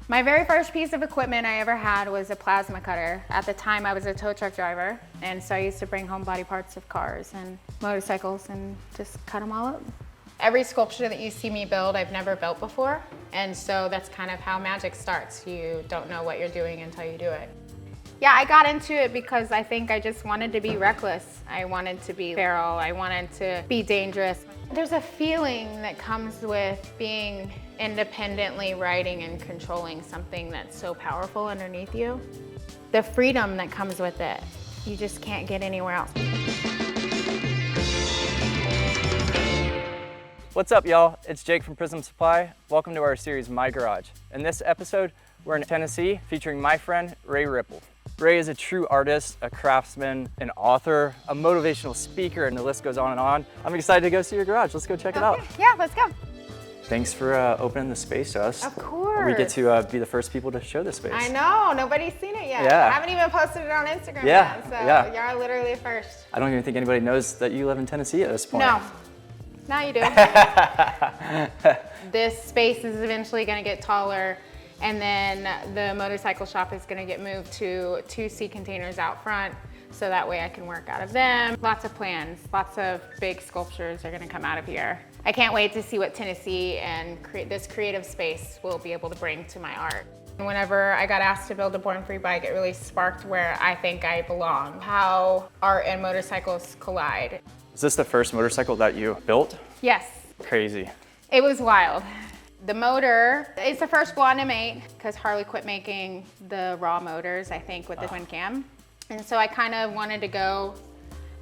My very first piece of equipment I ever had was a plasma cutter. At the time, I was a tow truck driver, and so I used to bring home body parts of cars and motorcycles and just cut them all up. Every sculpture that you see me build, I've never built before, and so that's kind of how magic starts. You don't know what you're doing until you do it. Yeah, I got into it because I think I just wanted to be reckless. I wanted to be feral. I wanted to be dangerous. There's a feeling that comes with being independently riding and controlling something that's so powerful underneath you. The freedom that comes with it, you just can't get anywhere else. What's up, y'all? It's Jake from Prism Supply. Welcome to our series, My Garage. In this episode, we're in Tennessee featuring my friend, Ray Ripple. Ray is a true artist, a craftsman, an author, a motivational speaker, and the list goes on and on. I'm excited to go see your garage. Let's go check it out. Yeah, let's go. Thanks for opening the space to us. Of course. We get to be the first people to show this space. I know, nobody's seen it yet. Yeah. I haven't even posted it on Instagram Yeah, yet, so yeah. you're literally the first. I don't even think anybody knows that you live in Tennessee at this point. No, now you do. This space is eventually gonna get taller, and then the motorcycle shop is gonna get moved to 2 sea containers out front, so that way I can work out of them. Lots of plans, lots of big sculptures are gonna come out of here. I can't wait to see what Tennessee and this creative space will be able to bring to my art. Whenever I got asked to build a Born Free bike, it really sparked where I think I belong, how art and motorcycles collide. Is this the first motorcycle that you built? Yes. Crazy. It was wild. The motor is the first blonde M8 because Harley quit making the raw motors, I think, with the twin cam. And so I kind of wanted to go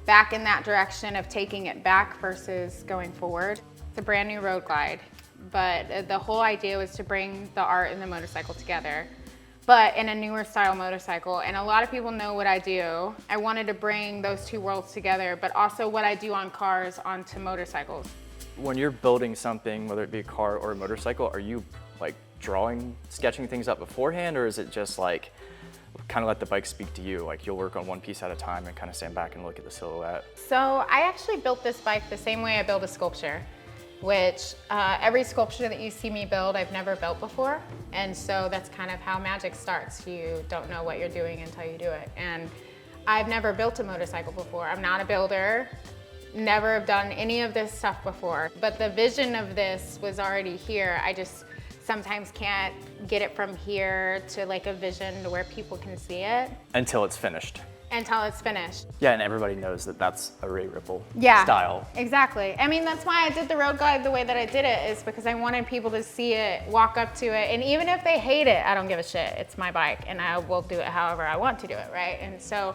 back in that direction of taking it back versus going forward. It's a brand new road glide, but the whole idea was to bring the art and the motorcycle together, but in a newer style motorcycle. And a lot of people know what I do. I wanted to bring those two worlds together, but also what I do on cars onto motorcycles. When you're building something, whether it be a car or a motorcycle, are you like sketching things up beforehand, or is it just like kind of let the bike speak to you? Like you'll work on one piece at a time and kind of stand back and look at the silhouette? So I actually built this bike the same way I build a sculpture, which every sculpture that you see me build, I've never built before. And so that's kind of how magic starts. You don't know what you're doing until you do it. And I've never built a motorcycle before. I'm not a builder. Never have done any of this stuff before, but the vision of this was already here. I just sometimes can't get it from here to like a vision to where people can see it. Until it's finished. Until it's finished. Yeah, and everybody knows that that's a Ray Ripple Yeah, style. Exactly. I mean, that's why I did the road glide the way that I did it, is because I wanted people to see it, walk up to it, and even if they hate it, I don't give a shit. It's my bike, and I will do it however I want to do it, right? And so,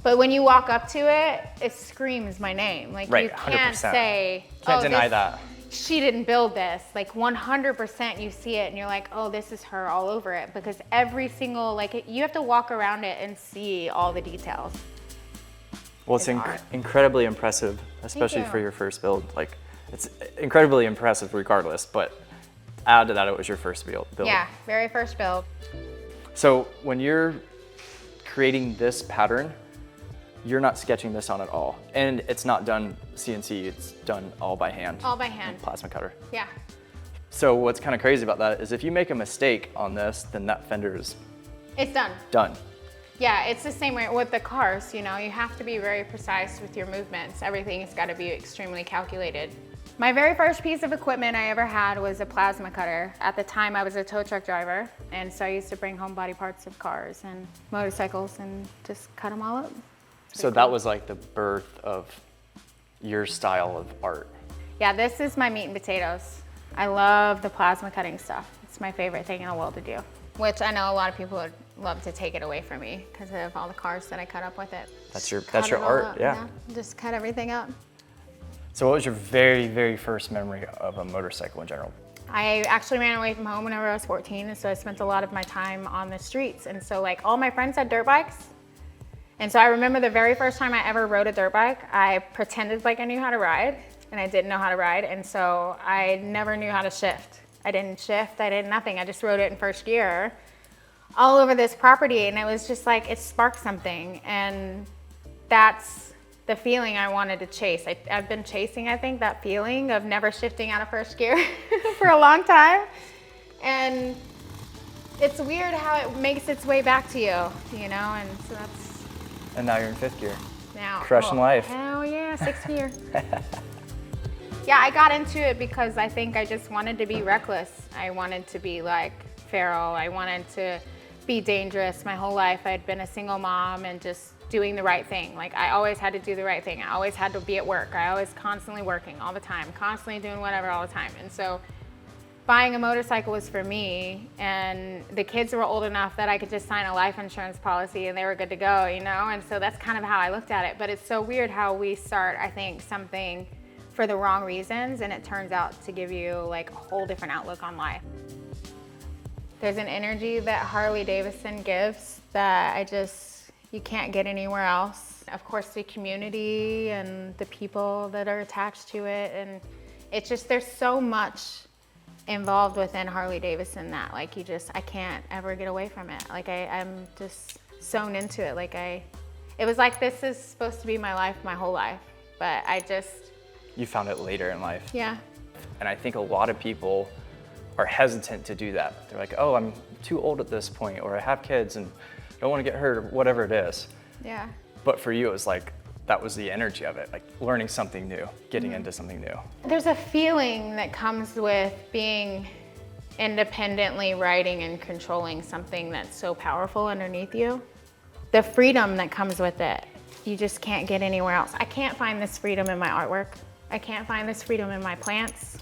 but when you walk up to it, it screams my name. Like right, you can't 100%. say, Can't deny that. She didn't build this. Like 100% you see it and you're like, oh, this is her all over it. Because every single, you have to walk around it and see all the details. Well, it's incredibly impressive, especially for your first build. Like, it's incredibly impressive regardless, but add to that, it was your first build. Yeah, very first build. So when you're creating this pattern, you're not sketching this on at all. And it's not done CNC, it's done all by hand. All by hand. Plasma cutter. Yeah. So what's kind of crazy about that is if you make a mistake on this, then that fender is It's done. done. Yeah, it's the same way with the cars, you know, you have to be very precise with your movements. Everything's got to be extremely calculated. My very first piece of equipment I ever had was a plasma cutter. At the time, I was a tow truck driver, and so I used to bring home body parts of cars and motorcycles and just cut them all up. So that was like the birth of your style of art. Yeah, this is my meat and potatoes. I love the plasma cutting stuff. It's my favorite thing in the world to do, which I know a lot of people would love to take it away from me because of all the cars that I cut up with it. That's your art, yeah. Just cut everything up. So what was your very, very first memory of a motorcycle in general? I actually ran away from home whenever I was 14, and so I spent a lot of my time on the streets. And so like all my friends had dirt bikes. And so I remember the very first time I ever rode a dirt bike, I pretended like I knew how to ride, and I didn't know how to ride, and so I never knew how to shift. I didn't shift, I did nothing. I just rode it in first gear all over this property, and it was just like, it sparked something, and that's the feeling I wanted to chase. I've been chasing, I think, that feeling of never shifting out of first gear for a long time, and it's weird how it makes its way back to you, you know, and so that's. And now you're in 5th gear. Now. Crushing life. Hell yeah, 6th gear. Yeah, I got into it because I think I just wanted to be reckless. I wanted to be like feral. I wanted to be dangerous. My whole life I'd been a single mom and just doing the right thing. Like I always had to do the right thing. I always had to be at work. I always constantly working all the time, constantly doing whatever all the time. And so buying a motorcycle was for me, and the kids were old enough that I could just sign a life insurance policy and they were good to go, you know? And so that's kind of how I looked at it. But it's so weird how we start, I think, something for the wrong reasons, and it turns out to give you like a whole different outlook on life. There's an energy that Harley-Davidson gives that you can't get anywhere else. Of course, the community and the people that are attached to it, and it's just, there's so much involved within Harley-Davidson that like I can't ever get away from it. Like I'm just sewn into it. Like it was like, this is supposed to be my life, my whole life, but You found it later in life. Yeah. And I think a lot of people are hesitant to do that. They're like, oh, I'm too old at this point, or I have kids and don't want to get hurt, or whatever it is. Yeah. But for you, it was like, that was the energy of it, like learning something new, getting into something new. There's a feeling that comes with being independently riding and controlling something that's so powerful underneath you. The freedom that comes with it, you just can't get anywhere else. I can't find this freedom in my artwork. I can't find this freedom in my plants.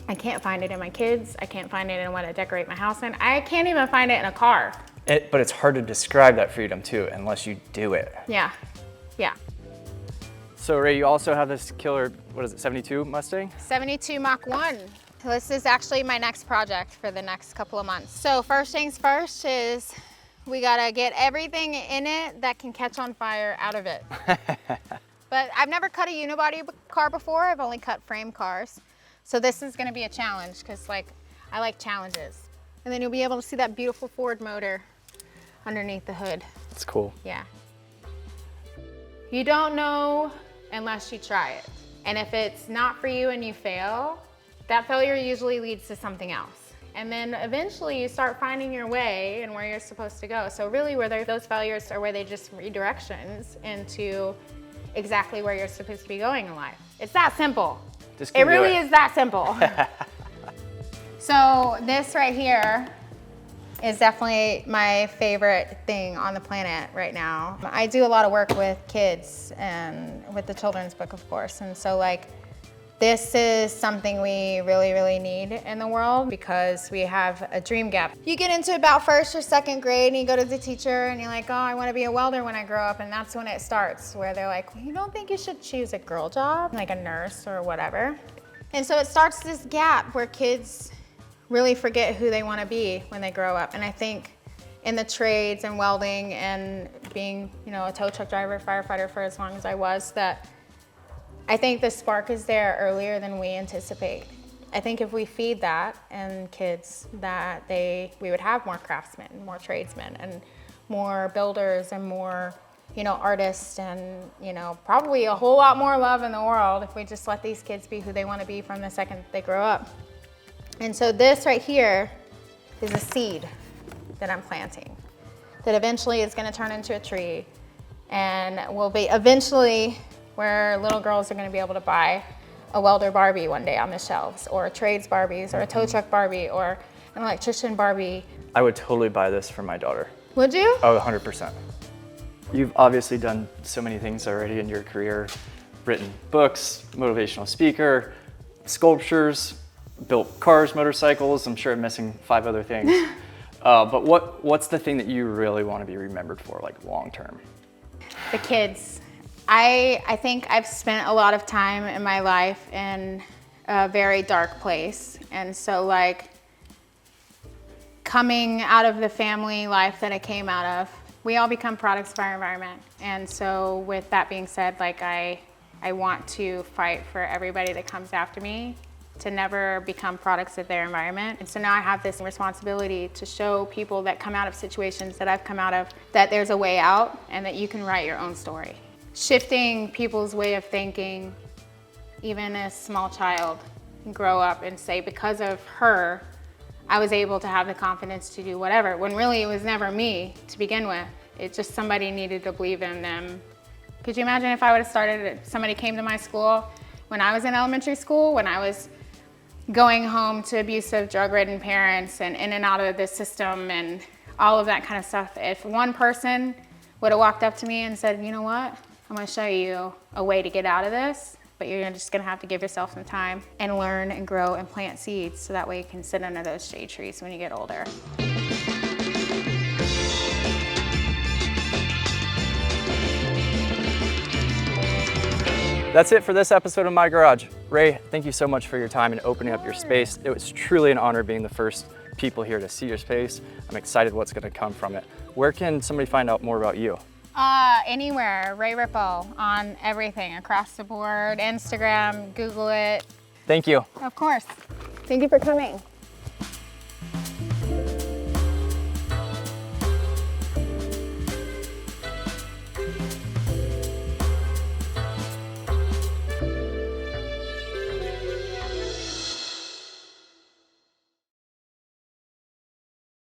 I can't find it in my kids. I can't find it in what I decorate my house in. I can't even find it in a car. But it's hard to describe that freedom too, unless you do it. Yeah, yeah. So Ray, you also have this killer, what is it, 72 Mustang? 72 Mach 1. This is actually my next project for the next couple of months. So first things first is we gotta get everything in it that can catch on fire out of it. But I've never cut a unibody car before. I've only cut frame cars. So this is gonna be a challenge because like, I like challenges. And then you'll be able to see that beautiful Ford motor underneath the hood. That's cool. Yeah. You don't know unless you try it. And if it's not for you and you fail, that failure usually leads to something else. And then eventually you start finding your way and where you're supposed to go. So really those failures are where they just redirections into exactly where you're supposed to be going in life. It's that simple. It really is that simple. So this right here is definitely my favorite thing on the planet right now. I do a lot of work with kids and with the children's book, of course. And so like, this is something we really, really need in the world because we have a dream gap. You get into about 1st or 2nd grade and you go to the teacher and you're like, oh, I want to be a welder when I grow up. And that's when it starts, where they're like, well, you don't think you should choose a girl job, like a nurse or whatever. And so it starts this gap where kids really forget who they want to be when they grow up. And I think in the trades and welding and being, you know, a tow truck driver, firefighter for as long as I was, that I think the spark is there earlier than we anticipate. I think if we feed that in kids, that we would have more craftsmen, more tradesmen, and more builders and more, you know, artists, and, you know, probably a whole lot more love in the world if we just let these kids be who they want to be from the second they grow up. And so this right here is a seed that I'm planting that eventually is going to turn into a tree and will be eventually where little girls are going to be able to buy a welder Barbie one day on the shelves, or a trades Barbies, or a tow truck Barbie, or an electrician Barbie. I would totally buy this for my daughter. Would you? Oh, 100%. You've obviously done so many things already in your career, written books, motivational speaker, sculptures, built cars, motorcycles. I'm sure I'm missing 5 other things. But what's the thing that you really want to be remembered for, like long term? The kids. I think I've spent a lot of time in my life in a very dark place. And so like coming out of the family life that I came out of, we all become products of our environment. And so with that being said, like I want to fight for everybody that comes after me to never become products of their environment. And so now I have this responsibility to show people that come out of situations that I've come out of that there's a way out and that you can write your own story. Shifting people's way of thinking, even as a small child, can grow up and say, because of her, I was able to have the confidence to do whatever, when really it was never me to begin with. It's just somebody needed to believe in them. Could you imagine if I would have started, somebody came to my school when I was in elementary school, when I was going home to abusive, drug-ridden parents and in and out of the system and all of that kind of stuff. If one person would have walked up to me and said, you know what, I'm gonna show you a way to get out of this, but you're just gonna have to give yourself some time and learn and grow and plant seeds so that way you can sit under those shade trees when you get older. That's it for this episode of My Garage. Ray, thank you so much for your time and opening up your space. It was truly an honor being the first people here to see your space. I'm excited what's gonna come from it. Where can somebody find out more about you? Anywhere, Ray Ripple, on everything, across the board, Instagram, Google it. Thank you. Of course. Thank you for coming.